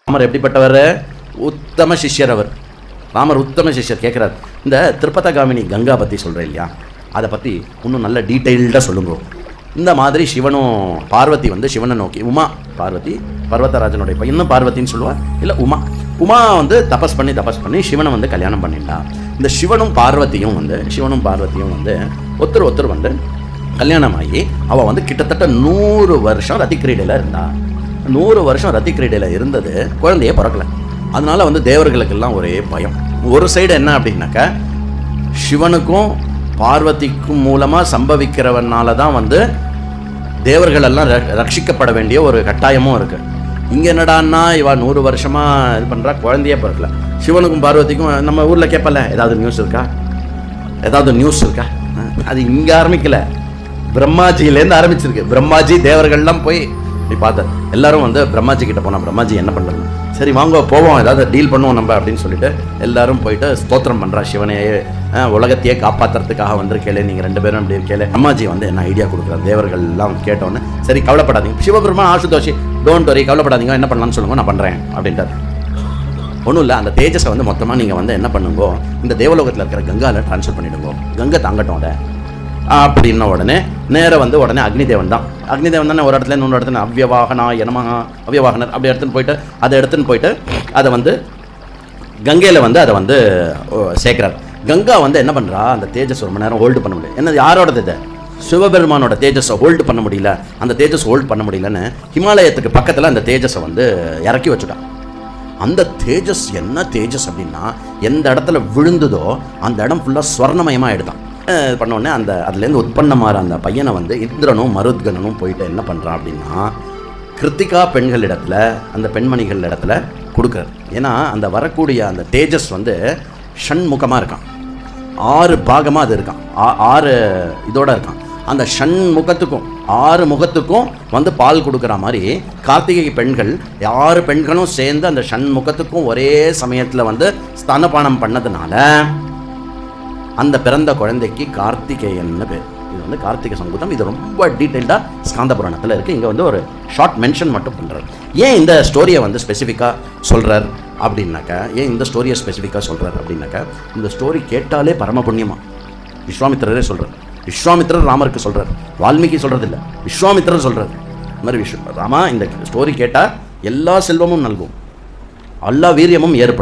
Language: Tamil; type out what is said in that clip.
ராமர் எப்படிப்பட்டவர்? உத்தம சிஷ்யர் அவர். ராமர் உத்தம சிஷ்யர். கேட்குறாரு, இந்த திருப்பதகாமினி கங்கா பற்றி சொல்கிறேன் இல்லையா, அதை பற்றி இன்னும் நல்ல டீட்டெயில்டாக சொல்லுங்க. இந்த மாதிரி சிவனும் பார்வதி வந்து சிவனை நோக்கி, உமா பார்வதி பர்வதராஜனுடைய பையனும் பார்வதின்னு சொல்லுவா, இல்லை உமா வந்து தபஸ் பண்ணி சிவனை வந்து கல்யாணம் பண்ணிட்டா. இந்த சிவனும் பார்வதியும் வந்து ஒருத்தர் வந்து கல்யாணம் ஆகி அவள் வந்து கிட்டத்தட்ட 100 வருஷம் ரத்தி கிரீடையில் இருந்தா. 100 வருஷம் ரத்தி கிரீடையில் இருந்தது, குழந்தையே பிறக்கலை. அதனால வந்து தேவர்களுக்கெல்லாம் ஒரே பயம். ஒரு சைடு என்ன அப்படின்னாக்கா, சிவனுக்கும் பார்வதிக்கும் மூலமாக சம்பவிக்கிறவனால தான் வந்து தேவர்கள் எல்லாம் ரட்சிக்கப்பட வேண்டிய ஒரு கட்டாயமும் இருக்குது. இங்கே என்னடான்னா இவா 100 வருஷமாக இது பண்ணுறா, குழந்தையே பிறக்கல. சிவனுக்கும் பார்வதிக்கும் நம்ம ஊரில் கேட்பல, ஏதாவது நியூஸ் இருக்கா? அது இங்கே ஆரம்பிக்கல, பிரம்மாஜியிலேருந்து ஆரம்பிச்சிருக்கு. பிரம்மாஜி தேவர்கள்லாம் போய் பார்த்தேன். எல்லாரும் வந்து பிரம்மாஜி கிட்ட போனால், பிரம்மாஜி என்ன பண்ணுறது, சரி வாங்க போவோம், ஏதாவது டீல் பண்ணுவோம் நம்ம அப்படின்னு சொல்லிட்டு எல்லாரும் போயிட்டு ஸ்தோத்திரம் பண்ணுறா. சிவனையே உலகத்தையே காப்பாற்றுறதுக்காக வந்திருக்கேளே, நீங்கள் 2 பேரும் அப்படி இருக்கேளே. பிரம்மாஜி வந்து என்ன ஐடியா கொடுக்குறாரு. தேவர்கள் எல்லாம் கேட்டோன்னே, சரி கவலைப்படாதீங்க சிவபெருமா, ஆசுதோஷி டோன்ட் வரி, கவலைப்படாதீங்க, என்ன பண்ணலான்னு சொல்லுங்க, நான் பண்ணுறேன் அப்படின்ட்டார். ஒன்றும் இல்லை, அந்த தேஜஸை வந்து மொத்தமாக நீங்கள் வந்து என்ன பண்ணுங்கோ, இந்த தேவலோகத்தில் இருக்கிற கங்காவில் ட்ரான்ஸ்ஃபர் பண்ணிவிடுங்கோ, கங்கை தாங்கட்டும் அதை அப்படின்ன உடனே உடனே அக்னிதேவன் தானே ஒரு இடத்துல இன்னொரு இடத்துல அவ்யவாகனர் அப்படி எடுத்துன்னு போயிட்டு அதை வந்து கங்கையில் வந்து அதை வந்து சேர்க்குறாரு. கங்கா வந்து என்ன பண்ணுறா, அந்த தேஜஸ் ஒரு மணி நேரம் ஹோல்டு பண்ண முடியல. என்ன யாரோடது இது? சிவபெருமானோட தேஜஸை ஹோல்டு பண்ண முடியல. அந்த தேஜஸ் ஹோல்டு பண்ண முடியலன்னு ஹிமாலயத்துக்கு பக்கத்தில் அந்த தேஜஸை வந்து இறக்கி வச்சுட்டான். அந்த தேஜஸ் என்ன தேஜஸ் அப்படின்னா, எந்த இடத்துல விழுந்ததோ அந்த இடம் ஃபுல்லாக ஸ்வர்ணமயமாக எடுத்தான். பண்ணோடனே அதுலேருந்து உற்பத்தமாகிற அந்த பையனை வந்து இந்திரனும் மருத்கனனும் போயிட்டு என்ன பண்ணுறான் அப்படின்னா, கிருத்திகா பெண்களிடத்தில், அந்த பெண்மணிகள் இடத்துல கொடுக்குறாரு. ஏன்னா அந்த வரக்கூடிய அந்த தேஜஸ் வந்து ஷண்முகமாக இருக்கான், 6 பாகமாக அது இருக்கான், 6 இதோட இருக்கான். அந்த ஷண்முகத்துக்கும் 6 முகத்துக்கும் வந்து பால் கொடுக்குற மாதிரி கார்த்திகை பெண்கள் 6 பெண்களும் சேர்ந்து அந்த ஷண்முகத்துக்கும் ஒரே சமயத்தில் வந்து ஸ்தானபானம் பண்ணதுனால அந்த பிறந்த குழந்தைக்கு கார்த்திகேயன்னு பேர். இது வந்து கார்த்திகை சங்கூதம். இது ரொம்ப டீட்டெயில்டாக ஸ்காந்த புராணத்தில் இருக்குது. இங்கே வந்து ஒரு ஷார்ட் மென்ஷன் மட்டும் பண்ணுறாரு. ஏன் இந்த ஸ்டோரியை வந்து ஸ்பெசிஃபிக்காக சொல்கிறார் அப்படின்னாக்கா, இந்த ஸ்டோரி கேட்டாலே பரம புண்ணியமா. விஸ்வாமித்திரரே சொல்கிறார், விஸ்வாமித்திரர் ராமருக்கு சொல்கிறார், வால்மீகி சொல்கிறது இல்லை, விஸ்வாமித்திரர் சொல்கிறார். இந்த மாதிரி ராமா இந்த ஸ்டோரி கேட்டால் எல்லா செல்வமும் நல்கும், எல்லா வீரியமும் ஏற்படும்.